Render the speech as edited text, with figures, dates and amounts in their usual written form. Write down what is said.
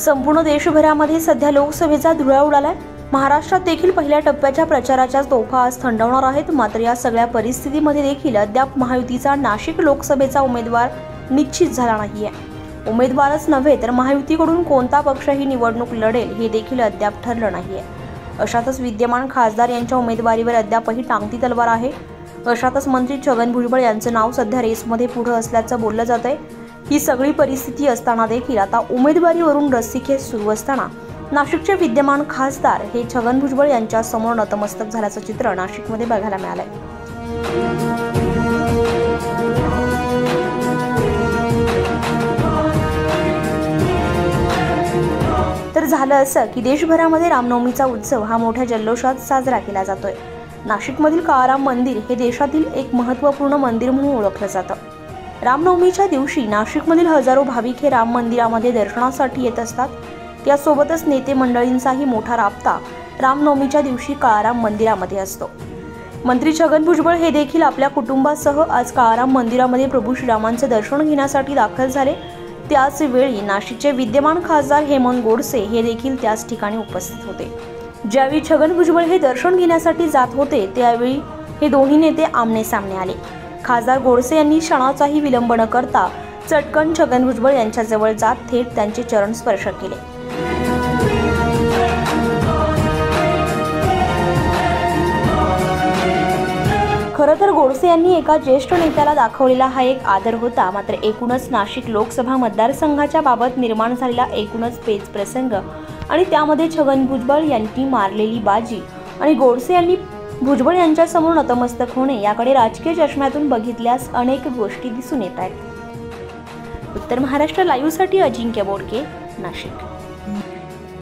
संपूर्ण देशभरामध्ये सध्या लोकसभेचा धुळा उडालाय। महाराष्ट्रात देखील पहिल्या टप्प्याच्या प्रचाराच्या तोफा आज थंडावणार आहेत। मात्र या सगळ्या परिस्थितीमध्ये देखील अद्याप महायुतीचा नाशिक लोकसभेचा उमेदवार निश्चित झाला नाहीये। उमेदवारच नव्हे तर महायुतीकडून कोणता पक्ष ही निवडणूक लढेल हे देखील अद्याप ठरलं नाहीये। अशातच विद्यमान खासदार यांच्या उमेदवारीवर अद्यापही टांगती तलवार आहे। अशातच मंत्री छगन भुजबळ यांचं नाव सध्या रेसमध्ये पुढे असल्याचं बोललं जातंय। ही सगळी परिस्थिती असताना देखील आता उमेदवारीवरून रस्सीखेच सुरू असताना नाशिकचे विद्यमान खासदार हे छगन भुजबळ यांच्या समोर नतमस्तक झाल्याचं चित्र नाशिकमध्ये बघायला मिळालंय। तर झालं असं की देशभरामध्ये रामनवमीचा उत्सव हा मोठ्या जल्लोषात साजरा केला जातोय। नाशिकमधील काळाराम मंदिर हे देशातील एक महत्त्वपूर्ण मंदिर म्हणून ओळखलं जातं। रामनवमीच्या दिवशी नाशिकमधील हजारो भाविक हे राम मंदिरामध्ये दर्शनासाठी येत असतात। त्यासोबतच नेते मंडळींचाही मोठा राबता रामनवमीच्या दिवशी काळाराम मंदिरामध्ये असतो। मंत्री छगन भुजबळ हे देखील आपल्या कुटुंबासह आज काळाराम मंदिरामध्ये प्रभू श्रीरामांचे दर्शन घेण्यासाठी दाखल झाले। त्याच वेळी नाशिकचे विद्यमान खासदार हेमंत गोडसे हे देखील त्याच ठिकाणी उपस्थित होते। ज्यावेळी छगन भुजबळ हे दर्शन घेण्यासाठी जात होते त्यावेळी हे दोन्ही नेते आमने सामने आले। खासदार गोडसे यांनी क्षणाचाही विलंब न करता चटकन छगन भुजबळ यांच्या जवळ जात थेट त्यांचे चरण स्पर्श केले। खरं तर गोडसे यांनी एका ज्येष्ठ नेत्याला दाखवलेला हा एक आदर होता। मात्र एकूणच नाशिक लोकसभा मतदारसंघाच्या बाबत निर्माण झालेला एकूणच पेच प्रसंग आणि त्यामध्ये छगन भुजबळ यांनी मारलेली बाजी आणि गोडसे यांनी भुजबळ यांच्या समोर नतमस्तक होणे याकडे राजकीय चष्म्यातून बघितल्यास अनेक गोष्टी दिसून येत आहेत। उत्तर महाराष्ट्र लाईव्हसाठी अजिंक्य बोडके, नाशिक।